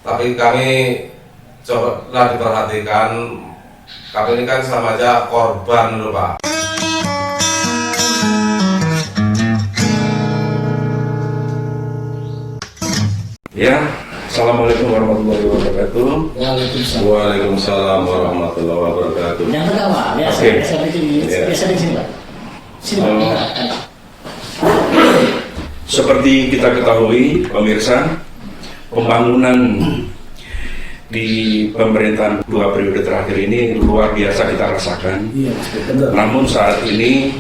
Tapi kami coba diperhatikan, kami ini kan sama aja korban loh Pak. Ya, Assalamualaikum warahmatullahi wabarakatuh. Waalaikumsalam warahmatullahi wabarakatuh. Yang pertama, biasa di sini Pak. Sini Pak. Seperti kita ketahui, pemirsa, pembangunan di pemerintahan 2 periode terakhir ini luar biasa kita rasakan. Iya, betul. Namun saat ini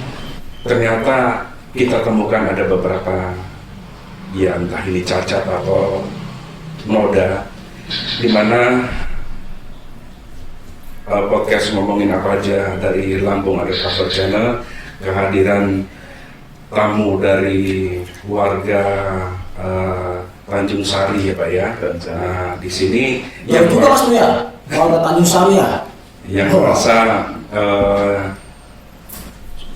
ternyata kita temukan ada beberapa, ya entah ini cacat atau noda, di mana podcast ngomongin apa aja dari Lampung Undercover Channel, kehadiran tamu dari warga Tanjung Sari ya Pak ya. Nah, di sini Yang juga Mas ya, warga Tanjung Sari ya. yang merasa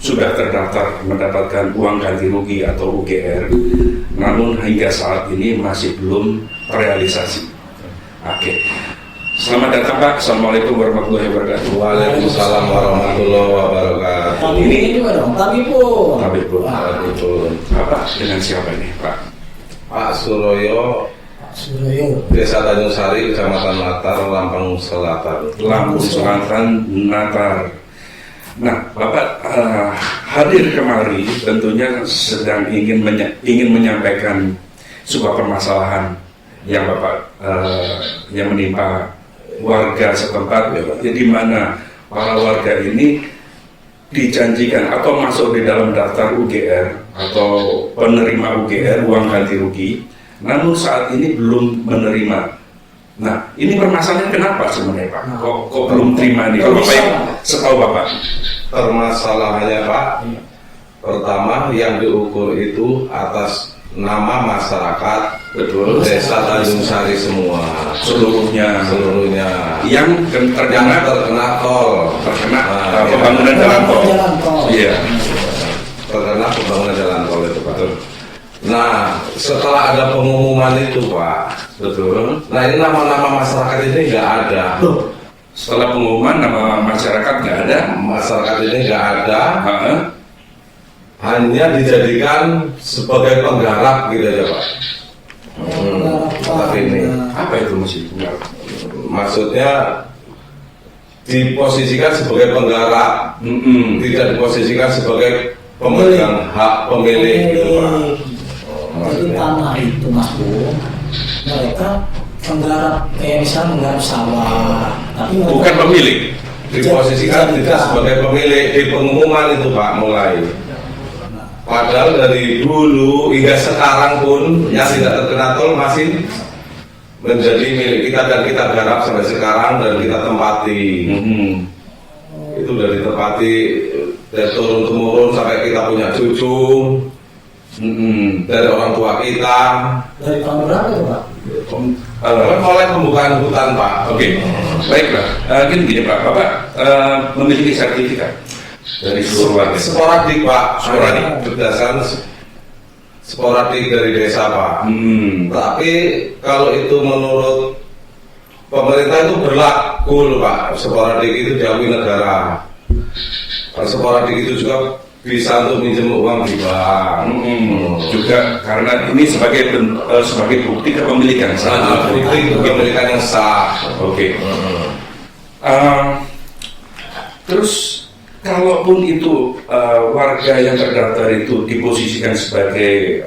sudah terdaftar mendapatkan uang ganti rugi atau UGR, namun hingga saat ini masih belum terrealisasi. Oke. Selamat datang Pak. Assalamualaikum warahmatullahi wabarakatuh. Waalaikumsalam warahmatullahi wabarakatuh. Tapi ini juga dong, tapi pun. Betul. Apa dengan siapa ini Pak? Pak Suroyo, Suroyo. Desa Tanjung Sari, Kecamatan Natar, Lampung Selatan. Lampung Selatan, Natar. Nah, Bapak hadir kemari tentunya sedang ingin menyampaikan sebuah permasalahan yang Bapak yang menimpa warga setempat, ya, di mana para warga ini dijanjikan atau masuk di dalam daftar UGR atau penerima UGR uang ganti rugi, namun saat ini belum menerima. Nah, ini permasalahan kenapa sebenarnya Pak? Kok belum terima nih? Kalau Bapak setahu Bapak, Permasalahannya Pak, pertama yang diukur itu atas nama masyarakat, betul, Desa Tanjung Sari semua, seluruhnya yang terkena tol, pembangunan jalan tol. Iya. Terkena pembangunan jalan tol itu Pak. Nah, setelah ada pengumuman itu Pak, betul. Nah, ini nama-nama masyarakat ini nggak ada. Setelah pengumuman nama masyarakat nggak ada. Masyarakat ini nggak ada. Ha-ha. Hanya dijadikan sebagai penggarap gitu aja Pak. Tapi ini Apa itu masih enggak? maksudnya diposisikan sebagai penggarap, tidak diposisikan sebagai pemegang hak pemilik gitu Pak. Jadi tanah itu Mas Bu, mereka penggarap kayak misalnya menggarap sawah, tapi Bukan pemilik. Diposisikan tidak sebagai pemilik di pengumuman itu Pak mulai. Padahal dari dulu hingga sekarang pun yang tidak terkena tol masih menjadi milik kita dan kita garap sampai sekarang dan kita tempati. Itu dari tempati dari turun temurun sampai kita punya cucu, dari orang tua kita. dari tahun berapa itu Pak? Mulai pembukaan hutan Pak. Oke, baiklah. Gini Pak, Bapak memiliki sertifikat dari seluruh warga. Sporadik Pak, Sporadik. berdasarkan sporadik dari desa Pak. Tapi kalau itu menurut pemerintah itu berlaku loh Pak. Sporadik itu diakui negara. Sporadik itu juga bisa untuk minjem uang di bank. Juga karena ini sebagai bukti kepemilikan. Bukti kepemilikan yang sah. Oke. Terus kalaupun itu warga yang terdaftar itu diposisikan sebagai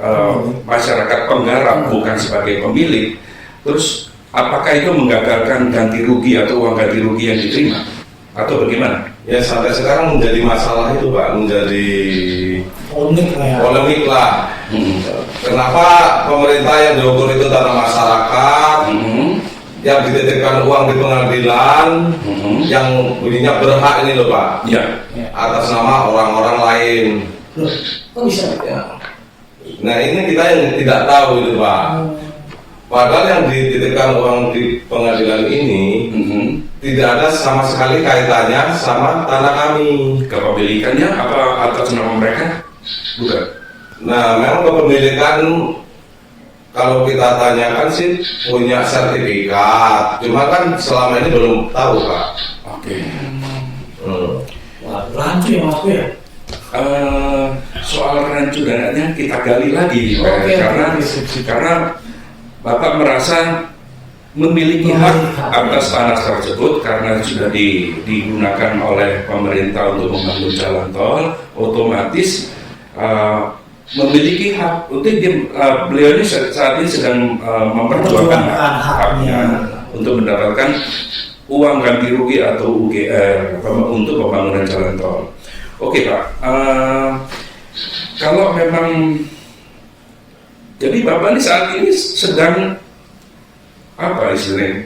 masyarakat penggarap bukan sebagai pemilik, terus apakah itu menggagalkan ganti rugi atau uang ganti rugi yang diterima atau bagaimana? Ya sampai sekarang menjadi masalah itu Pak, menjadi polemik lah. Kenapa pemerintah yang diukur itu tanah masyarakat, yang dititipkan uang di pengadilan, yang bunyinya berhak ini loh Pak, Ya. atas nama orang-orang lain. Kok bisa? Ya. Nah ini kita yang tidak tahu itu Pak. Padahal yang dititipkan uang di pengadilan ini tidak ada sama sekali kaitannya sama tanah kami. Kepemilikannya apa atas nama mereka? Bukan. Nah memang kepemilikan Kalau kita tanyakan sih punya sertifikat, cuma kan selama ini belum tahu Pak. Oke. Wah, rancu ya Mas Bu ya? Soal rancu dananya kita gali lagi, Pak. Oke, karena Bapak merasa memiliki hak atas tanah tersebut karena sudah digunakan oleh pemerintah untuk membangun jalan tol, otomatis memiliki hak. Untuk beliau ini saat ini sedang memperjuangkan haknya untuk mendapatkan uang ganti rugi atau UGR untuk pembangunan jalan tol. Oke Pak, kalau memang jadi Bapak ini saat ini sedang apa istilahnya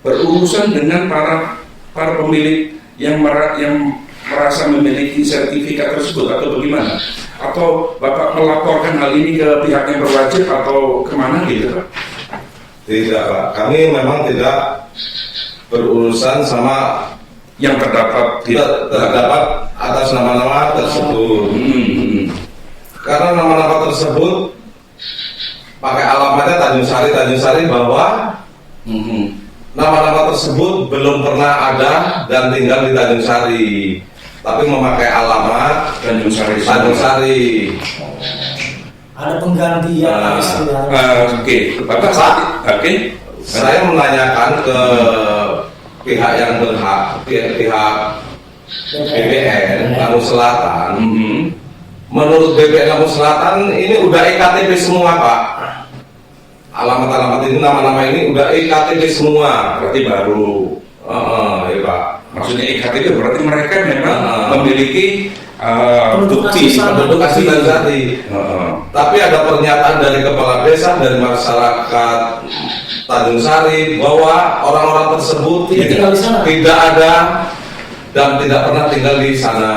berurusan dengan para pemilik yang merasa memiliki sertifikat tersebut atau bagaimana? Atau Bapak melaporkan hal ini ke pihak yang berwajib atau kemana gitu Pak? Tidak Pak, kami memang tidak berurusan sama yang terdapat atas nama-nama tersebut. Karena nama-nama tersebut pakai alamatnya Tanjung Sari bahwa nama-nama tersebut belum pernah ada dan tinggal di Tanjung Sari, tapi memakai alamat Tanjung Sari. Ada penggantian Oke, Bapak oke. Saya menanyakan ke pihak yang berhak, pihak BPN Lampung Selatan. Menurut BPN Lampung Selatan ini udah EKTP semua Pak. Alamat-alamat ini, nama-nama ini udah EKTP semua. Berarti baru. Ya Pak. Maksudnya EKTP berarti mereka memang memiliki bukti penduduk asli Tanjung Sari. Tapi ada pernyataan dari kepala desa, dari masyarakat Tanjung Sari bahwa orang-orang tersebut tidak ada dan tidak pernah tinggal di sana,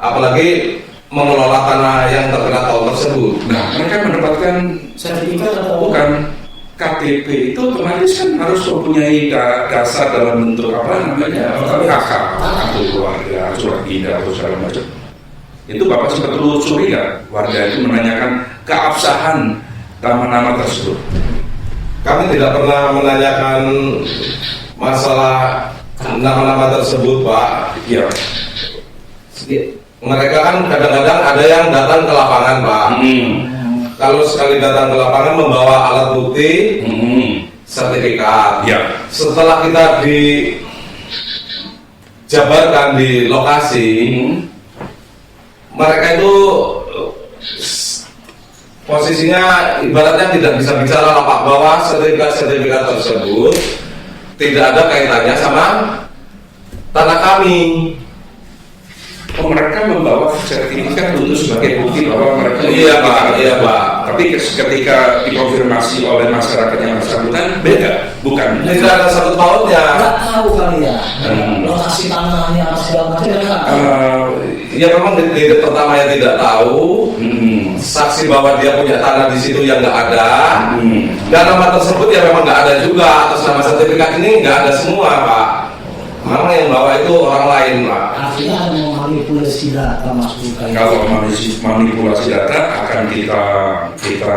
apalagi mengelola tanah yang terkena tol tersebut. Nah, mereka mendapatkan sertifikat atau bukan KTP itu otomatis kan harus mempunyai dasar dalam bentuk apa namanya KK atau keluarga, surat pindah atau segala macam. Itu Bapak sempat telusuri nggak? Warga itu menanyakan keabsahan nama-nama tersebut. Kami tidak pernah menanyakan masalah nama-nama tersebut Pak. Iya. Mereka kan kadang-kadang ada yang datang ke lapangan Pak. Kalau sekali datang ke lapangan membawa alat bukti, sertifikat. Ya. Setelah kita dijabarkan di lokasi, mereka itu posisinya ibaratnya tidak bisa bicara Pak, bahwa sertifikat tersebut tidak ada kaitannya sama tanah kami. Oh, mereka membawa sertifikat untuk sebagai bukti bahwa mereka Iya Pak. Tapi ketika dikonfirmasi oleh masyarakat yang bersangkutan beda, bukan? Tidak ada satu pautnya. nggak tahu kali ya lokasi tanahnya apa segala macam ya kan? Ya memang di pertama yang tidak tahu, saksi bahwa dia punya tanah di situ yang nggak ada, dan nama tersebut ya memang nggak ada juga, atas nama sertifikat ini nggak ada semua Pak. Memang yang bawa itu orang lain Pak. Artinya ada memanipulasi data masuk kayak Kalau manipulasi data akan kita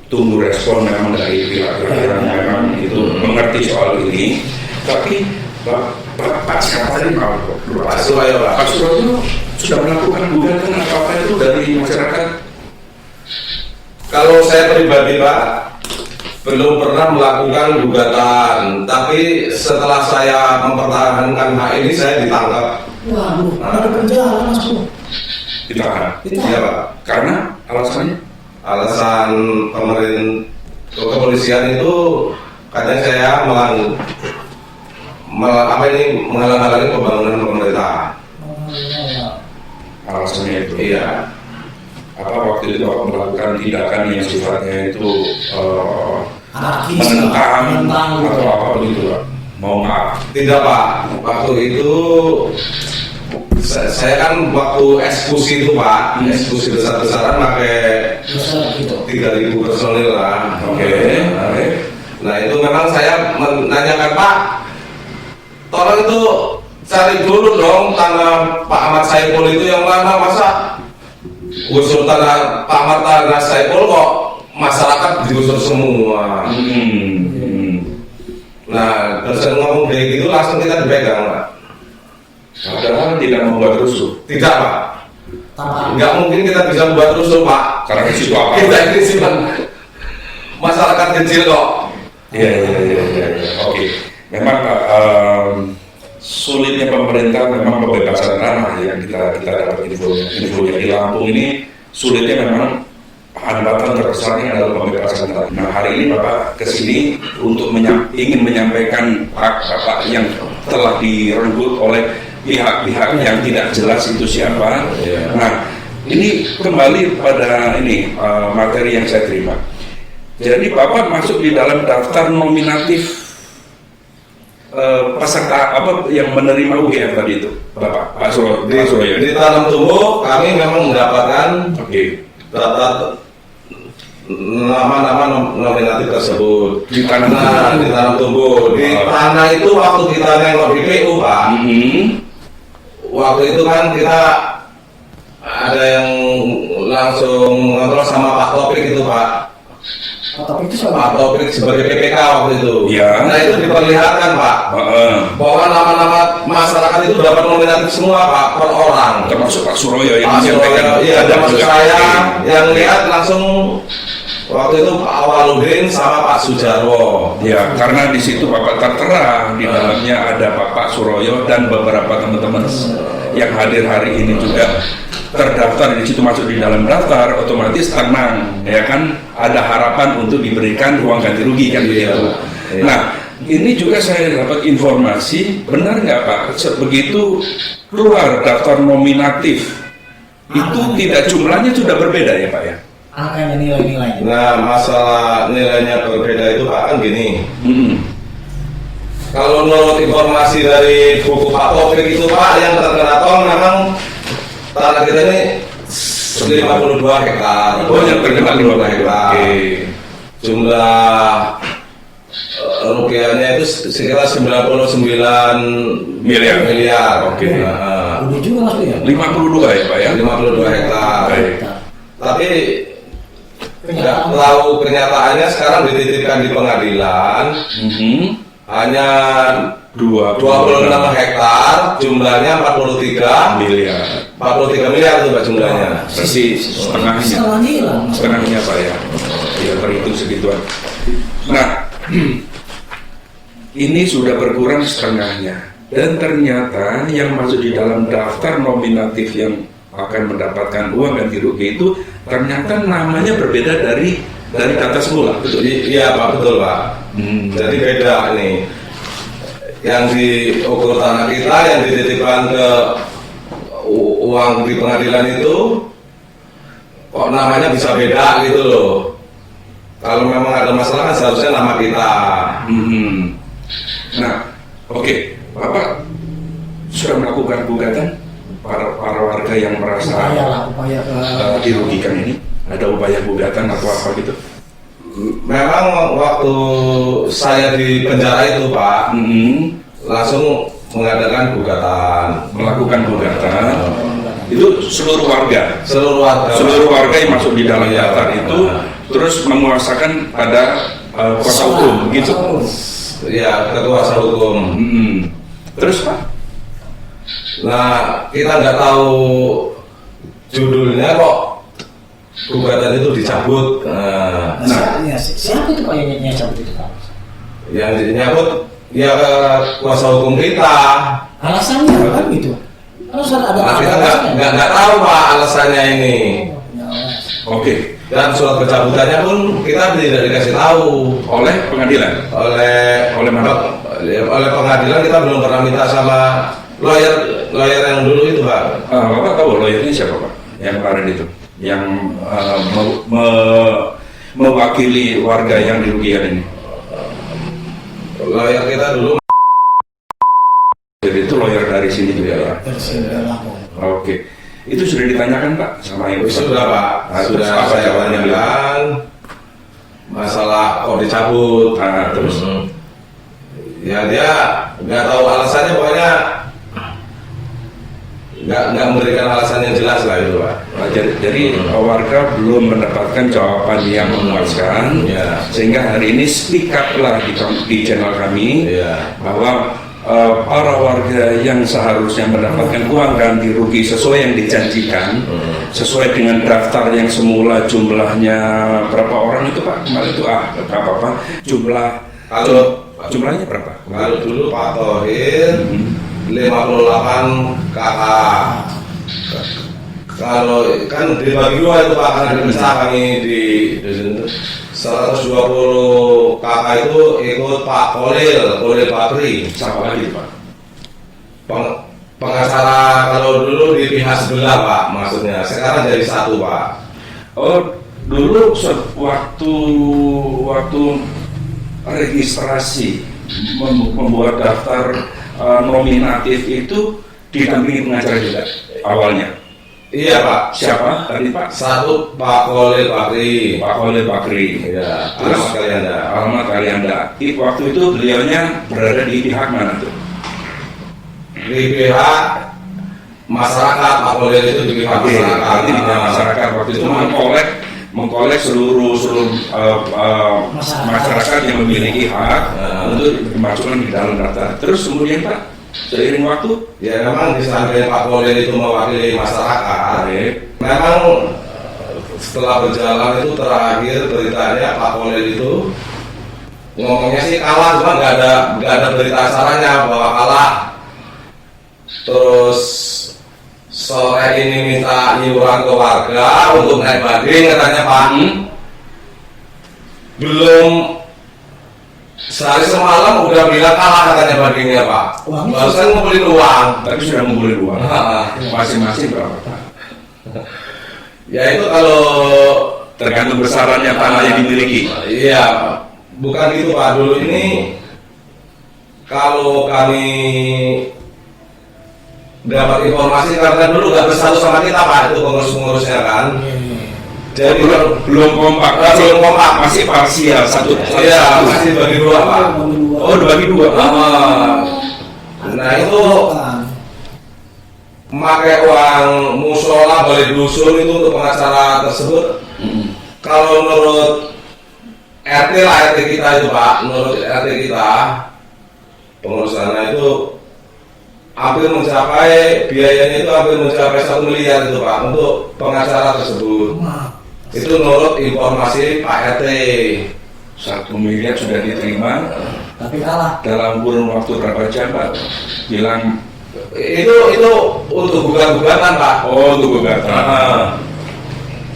tunggu respon memang dari pihak-pihak yang memang itu mengerti soal ini. Tapi Pak siapa tadi Pak Suryo Pak. Pak Suryo sudah melakukan gugatan apa itu dari masyarakat? Kalau saya pribadi Pak, belum pernah melakukan gugatan, tapi setelah saya mempertahankan hak ini saya ditangkap. waduh ada penjara Mas Bu. Ditahan. Iya Pak. Karena alasannya? Alasan kepolisian itu katanya saya menghalang-halangi pembangunan pemerintah. Alasannya itu. Iya. Apa waktu itu Bapak melakukan tindakan yang sifatnya itu Anarkis, menentang menentang. atau apa begitu Pak? Mau maaf. Tidak Pak, waktu itu saya kan waktu eksekusi itu Pak, eksekusi besar-besaran pakai Besar gitu. 3.000 personil lah. Oke. Nah itu memang saya menanyakan Pak, tolong itu cari dulu dong tanah Pak Ahmad Saipul itu yang mana, masa usul tanah Pak Ahmad Saipul kok masyarakat digusur semua. Nah, terus ngomong kayak gitu langsung kita dipegang, Pak. Padahal tidak membuat rusuh. Tidak, Pak. Tanpa Nggak mungkin kita bisa membuat rusuh, Pak. Karena di situ apa? Kita ini sih, Pak, masyarakat kecil kok. Iya. Oke. Memang sulitnya pemerintah memang pembebasan tanah yang kita dapat infonya di Lampung ini sulitnya memang hambatan terbesarnya adalah pembebasan tanah. Nah, hari ini Bapak kesini untuk ingin menyampaikan hak Bapak yang telah direnggut oleh pihak-pihak yang tidak jelas itu siapa. Nah, ini kembali pada materi yang saya terima. Jadi Bapak masuk di dalam daftar nominatif peserta yang menerima UGM tadi itu, Bapak Pak Suroyo. Di tanam tumbuh kami memang mendapatkan data nama-nama nominatif tersebut. Di tanam tumbuh. Di tanah itu waktu kita nengok di PU, Pak. Waktu itu kan kita ada yang langsung ngobrol sama Pak Topik itu, Pak. Pak Topik sebagai PPK waktu itu. Ya. Nah, itu diperlihatkan, Pak, bahwa nama-nama masyarakat itu dapat nominatif semua, Pak, per orang. Termasuk Pak Suroyo yang Pak Suroyo, iya, termasuk saya yang lihat langsung waktu itu Pak Awaludin sama Pak Sujarwo. Ya, karena di situ Bapak tertera di dalamnya ada Bapak Suroyo dan beberapa teman-teman yang hadir hari ini juga terdaftar di situ, masuk di dalam daftar, otomatis tenang, ya kan, ada harapan untuk diberikan uang ganti rugi kan begitu. Nah, ini juga saya dapat informasi, benar nggak Pak, begitu keluar daftar nominatif itu tidak jumlahnya sudah berbeda ya Pak ya? angkanya nilai-nilainya. Nah, masalah nilainya berbeda itu, Pak, kan gini. Kalau menurut informasi dari buku Pak Topik itu, Pak, yang terkena tol memang tanah kita ini 52 hektar. Oh, yang terkena 52 hektar. Jumlah rupiahnya itu sekitar 99 miliar. Oke. Nah, Udah juga Mas ya? 52 ya Pak ya? 52 hektar. Baik. Tapi nggak tahu kenyataannya sekarang dititipkan di pengadilan. Hanya 26 hektar, jumlahnya 43 miliar itu Pak jumlahnya. Persis setengahnya Pak ya. Ya terhitung segituan. Nah, ini sudah berkurang setengahnya, dan ternyata yang masuk di dalam daftar nominatif yang akan mendapatkan uang ganti rugi itu ternyata namanya berbeda dari data semula. Betul? Iya Pak, betul Pak. Jadi beda nih. Yang diukur tanah kita, yang dititipkan ke uang di pengadilan itu, kok namanya bisa beda gitu loh. Kalau memang ada masalah kan seharusnya nama kita. Nah, oke, Bapak sudah melakukan gugatan para warga yang merasa upaya dirugikan ini? Ada upaya gugatan atau apa gitu? Memang waktu saya di penjara itu Pak, langsung mengadakan gugatan. Melakukan gugatan. Itu seluruh warga yang masuk di dalam daftar itu terus menguasakan pada kuasa hukum gitu. Ya, ke kuasa hukum. Terus Pak? Nah, kita nggak tahu judulnya kok gugatan itu dicabut. Siapa itu Pak yang nyabut itu Pak? Yang nyabut ya kuasa hukum kita. Alasannya apa gitu? Harus ada Kita alasannya. nggak tahu Pak alasannya ini. Oke. Dan surat pencabutannya pun kita tidak dikasih tahu Oleh pengadilan? oleh mana? Oleh pengadilan. Kita belum pernah minta sama lawyer yang dulu itu Pak. Bapak tahu lawyernya siapa Pak? Yang kemarin itu, yang mewakili warga yang dirugikan ini. Lawyer kita dulu. Jadi itu lawyer dari sini juga ya. Oke. Itu sudah ditanyakan Pak sama yang Sudah Pak. Sudah saya tanyakan masalah kok dicabut. Terus ya dia nggak tahu alasannya, pokoknya nggak memberikan alasan yang jelas lah itu Pak. Nah, jadi warga belum mendapatkan jawaban yang memuaskan, Ya. sehingga hari ini speak up lah di channel kami Iya. bahwa para warga yang seharusnya mendapatkan uang ganti rugi sesuai yang dijanjikan, sesuai dengan daftar yang semula jumlahnya berapa orang itu Pak kemarin itu berapa Pak jumlahnya berapa? Kalau dulu Pak Thohir 58 kakak. Kalau kan dibagi dua itu Pak, karena dipisah kami di 120 kakak itu ikut Pak Kolil Bakri. Siapa lagi Pak? Pengacara kalau dulu di pihak sebelah Pak, maksudnya sekarang jadi satu Pak. Oh, dulu waktu registrasi membuat daftar nominatif itu didampingi pengacara juga awalnya. Iya Pak. Siapa tadi Pak? Satu Pak Kolil Bakri. Pak Oleh Bakri. Iya. Terus Alamat Kalianda. Alamat Kalianda. Waktu itu beliaunya berada di pihak mana tuh? Di pihak masyarakat, Pak Kolil itu di pihak masyarakat. Berarti di pihak masyarakat waktu itu mengkolek seluruh masyarakat yang memiliki hak untuk dimasukkan di dalam daftar. Terus kemudian Pak, seiring waktu, Ya memang di samping Pak Kolil itu mewakili masyarakat. Memang setelah berjalan itu terakhir beritanya Pak Kolil itu ngomongnya sih kalah, cuma nggak ada berita acaranya bahwa kalah. Terus sore ini minta iuran ke warga untuk naik banding katanya Pak. Belum sehari semalam udah bilang kalah katanya bandingnya Pak. Barusan ngumpulin uang. tapi sudah ngumpulin uang. Ah. Masing-masing berapa Pak? Ya itu kalau Tergantung besarannya tanah yang dimiliki. Iya, bukan gitu Pak. Dulu ini kalau kami dapat informasi karena dulu nggak bersatu sama kita Pak, itu pengurus-pengurusnya kan. Jadi belum kompak, belum kompak. masih parsial satu. Iya, masih bagi dua Pak. Oh, dibagi dua. Nah itu memakai uang musola balai dusun itu untuk pengacara tersebut. Kalau menurut RT lah, RT kita itu Pak, menurut RT kita pengurusannya itu hampir mencapai, biayanya itu hampir mencapai 1 miliar itu Pak untuk pengacara tersebut. Itu menurut informasi Pak RT. 1 miliar sudah diterima. Tapi kalah. Dalam kurun waktu berapa jam Pak? Bilang Itu untuk gugatan Pak. oh untuk gugatan.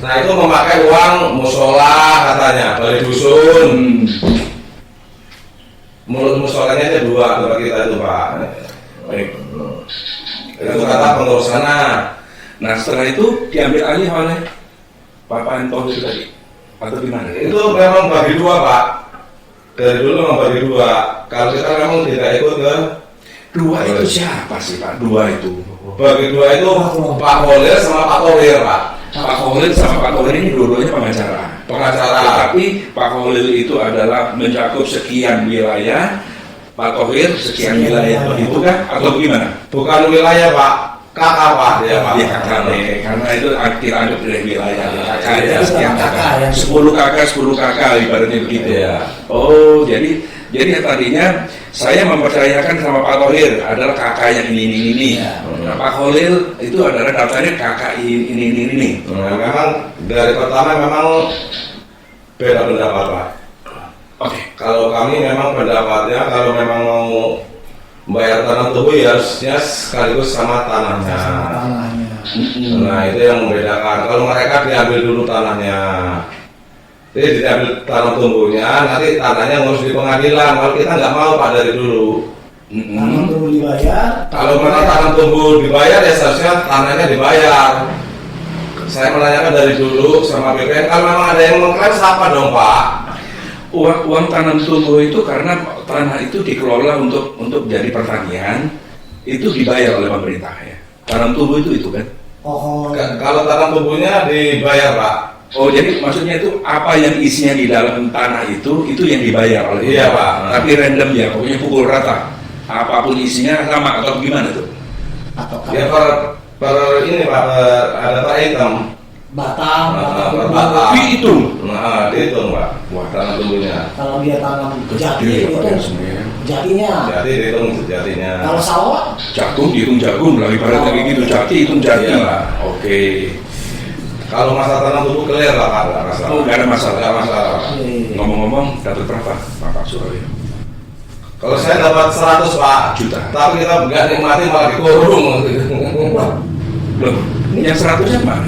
Nah itu memakai uang musola katanya, balai dusun. Mulut musolanya ada 2 tempat kita itu Pak. Baik. Itu kata pengurusannya. Nah setelah itu diambil alih oleh Bapak Thohir tadi atau gimana? Itu memang bagi 2 Pak. Dari dulu memang bagi 2. Kalau kita memang tidak ikut ke Dua itu siapa sih Pak? Dua itu. bagi 2 itu Pak Kolil sama Pak Thohir Pak. Pak Kolil sama Pak Thohir ini dua-duanya pengacara. Pengacara. Tetapi Pak Kolil itu adalah mencakup sekian wilayah, Pak Thohir sekian wilayah, begitu kah? Atau gimana? Bukan wilayah Pak, kakak Pak dia Pak. Dia kakak nih, karena itu kita anggap dari wilayah kakak Iya, ya, sekian kakak, 10 kakak ibaratnya begitu. Iya. Oh, jadi tadinya saya mempercayakan sama Pak Thohir adalah kakak yang ini. Nah, Pak Kolil itu adalah daftarnya kakak ini. Nah, memang dari pertama memang beda pendapat Pak. Oke. Kalau kami memang pendapatnya kalau memang mau membayar tanah tubuh ya harusnya sekaligus sama tanahnya. Nah itu yang membedakan. Kalau mereka diambil dulu tanahnya, jadi diambil tanah tumbuhnya, nanti tanahnya ngurus di pengadilan. Kalau kita nggak mau Pak dari dulu. Tanah tumbuh dibayar. Kalau memang tanah tumbuh dibayar ya seharusnya tanahnya dibayar. Saya menanyakan dari dulu sama BPN, kalau memang ada yang mengklaim siapa dong Pak? Uang tanam tumbuh itu karena tanah itu dikelola untuk jadi pertanian, itu dibayar oleh pemerintah ya. Tanam tumbuh itu kan? Kalau tanam tumbuhnya dibayar Pak. Oh jadi maksudnya itu apa yang isinya di dalam tanah itu yang dibayar oleh Iya, pemerintah. Pak. Tapi random ya, pokoknya pukul rata. Apapun isinya sama atau gimana tuh? Atau Ya per ini Pak, ada per item. batang, Per batang. Dihitung. Nah, dihitung Pak. Tanam tumbuhnya. Kalau dia tanam jati Iya, itu Pak, ya, sebenarnya. jatinya. Jadi dihitung sejatinya. Kalau sawah Jagung dihitung jagung, lagi pada kayak gitu jati hitung jati. Iya, Pak. Oke. Kalau masalah tanam tumbuh clear lah Pak, nggak masalah. Oh, nggak ada masalah. Nggak masalah Pak. Ngomong-ngomong, dapat berapa Bapak Surabaya? Kalau saya dapat 100 Pak Juta. tapi kita nggak nikmati malah dikurung. Loh, yang 100-nya mana?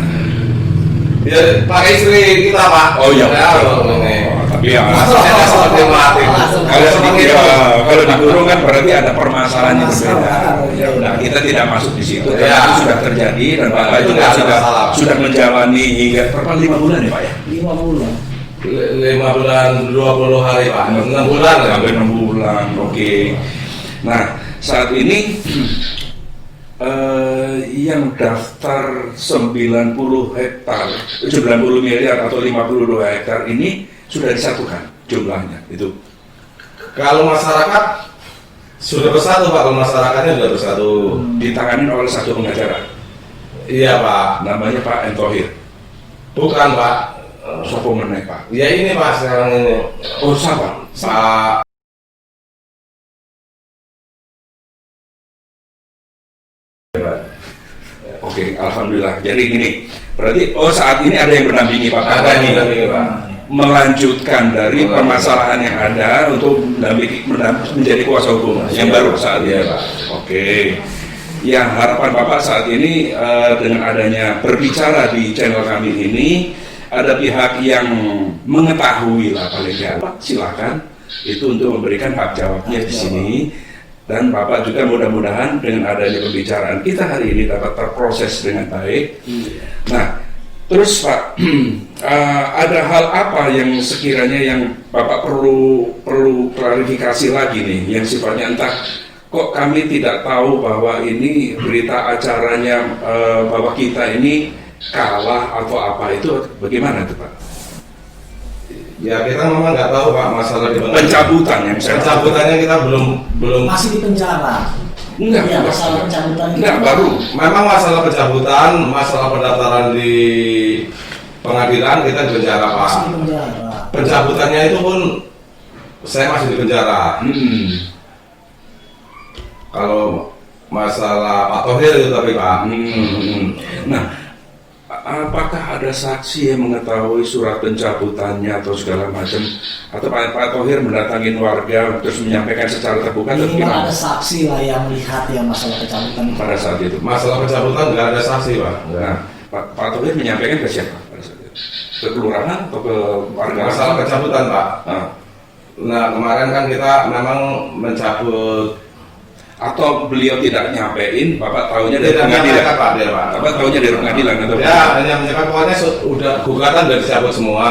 Ya pakai istri kita Pak. Oh iya, ya, betul. ini. Tapi ya, Masa saya nggak sempat nikmati. kalau sedikit kalau dikurung kan berarti ada permasalahan yang berbeda. Masalah. Nah, kita tidak masuk di situ Ya. karena itu sudah terjadi dan Bapak Itu juga nggak ada sudah masalah. sudah menjalani hingga berapa 5 bulan ya Pak ya? 5 bulan. 5 bulan 20 hari Pak. 6 bulan ya. Sampai 6 bulan. Oke. Nah, saat ini yang daftar 90 hektar, 90 miliar atau 52 hektar ini sudah disatukan jumlahnya itu. Kalau masyarakat sudah bersatu Pak, kalau masyarakatnya sudah bersatu. Ditangani oleh satu pengacara, Iya Pak. namanya Pak Entohir. Bukan Pak. Sopo meneh Pak. Ya ini Pak sekarang ini. Oh siapa? Pak Oke, alhamdulillah. Jadi gini, berarti saat ini ada yang mendampingi Pak ada Pak ini ini Pak. melanjutkan dari permasalahan yang ada untuk menjadi kuasa hukum yang baru saat ini. Iya, Pak. Oke. Ya, harapan Bapak saat ini dengan adanya berbicara di channel kami ini, ada pihak yang mengetahui lah paling tidak. Pak, silakan itu untuk memberikan hak jawabnya di sini. Dan Bapak juga mudah-mudahan dengan adanya pembicaraan kita hari ini dapat terproses dengan baik. Nah, terus Pak, ada hal apa yang sekiranya yang Bapak perlu klarifikasi lagi nih, yang sifatnya entah kok kami tidak tahu bahwa ini berita acaranya bahwa kita ini kalah atau apa, itu bagaimana tuh Pak? Ya kita memang nggak tahu Pak masalah di Pencabutan yang saya pencabutannya kita belum Masih di penjara. enggak, Iya, masalah pencabutan itu. enggak baru. memang masalah pencabutan, masalah pendaftaran di pengadilan kita di penjara Pak. Masih di penjara. Pencabutannya itu pun saya masih di penjara. Kalau masalah Pak Thohir itu tapi Pak. Nah, apakah ada saksi yang mengetahui surat pencabutannya atau segala macam, atau Pak Thohir mendatangin warga terus menyampaikan secara terbuka atau Minimal gimana ada saksi lah yang melihat yang masalah pencabutan itu. pada saat itu? Masalah pencabutan nggak ada saksi Pak. Nggak. Nah, Pak Thohir menyampaikan ke siapa pada saat itu? Ke kelurahan atau ke warga? Masalah pencabutan Pak. Nah, Nah kemarin kan kita memang mencabut. atau beliau tidak nyampein, Bapak tahunya dari Tidak pengadilan? menyampaikan, Pak dia Pak. Bapak tahunya dari pengadilan atau? Ya hanya menyampaikan pokoknya udah gugatan udah dicabut semua.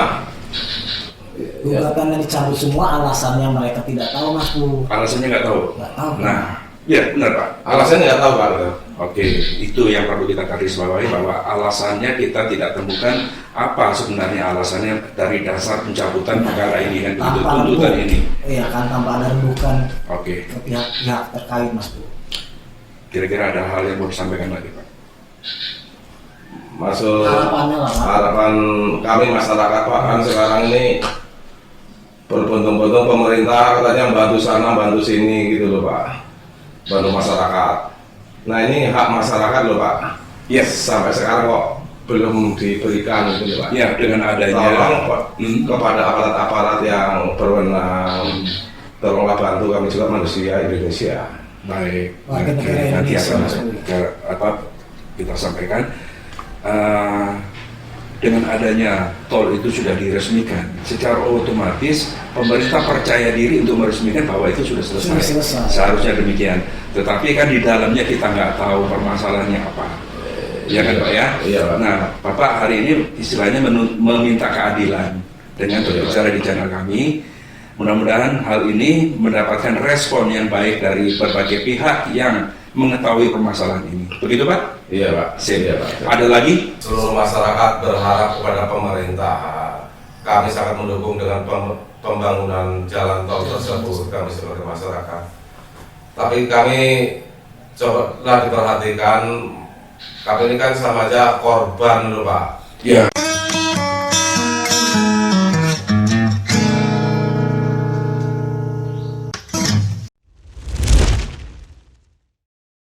Gugatan yang dicabut semua, alasannya mereka tidak tahu Mas Bu. Alasannya nggak tahu. Nggak tahu. Nah, ya benar Pak. Alasannya nggak tahu Pak. Oke, itu yang perlu kita garisbawahi bahwa alasannya kita tidak temukan apa sebenarnya alasannya dari dasar pencabutan perkara ini kan, begitu Tanpa tuntutan rembuk. ini. Iya kan, tanpa ada rembukan Oke, ke pihak-pihak terkait Mas Bu. kira-kira ada hal yang mau disampaikan lagi Pak? Masuk Harapannya lah Pak. harapan kami masyarakat Pak kan sekarang ini berbondong-bondong pemerintah katanya bantu sana bantu sini gitu loh Pak, bantu masyarakat. Nah ini hak masyarakat loh Pak. Yes. Sampai sekarang kok belum diberikan gitu loh Pak. Ya, dengan adanya Tolong Pak, Hmm. kepada aparat-aparat yang berwenang, tolonglah bantu kami juga manusia Indonesia. baik, Warga oke, negara nanti Indonesia, akan Mas Bu. kita sampaikan. Dengan adanya tol itu sudah diresmikan, secara otomatis pemerintah percaya diri untuk meresmikan bahwa itu sudah selesai. Sudah selesai. Seharusnya demikian. Tetapi kan di dalamnya kita nggak tahu permasalahannya apa. Ya kan Pak ya? Iya, Pak. Nah, Bapak hari ini istilahnya meminta keadilan dengan berbicara di channel kami. Mudah-mudahan hal ini mendapatkan respon yang baik dari berbagai pihak yang mengetahui permasalahan ini. Begitu Pak? Iya Pak. Sip. Iya Pak. Ada lagi? Seluruh masyarakat berharap kepada pemerintah. Kami sangat mendukung dengan pembangunan jalan tol tersebut, kami sebagai masyarakat. Tapi kami coba diperhatikan Kami ini kan sama aja korban loh Pak. Ya,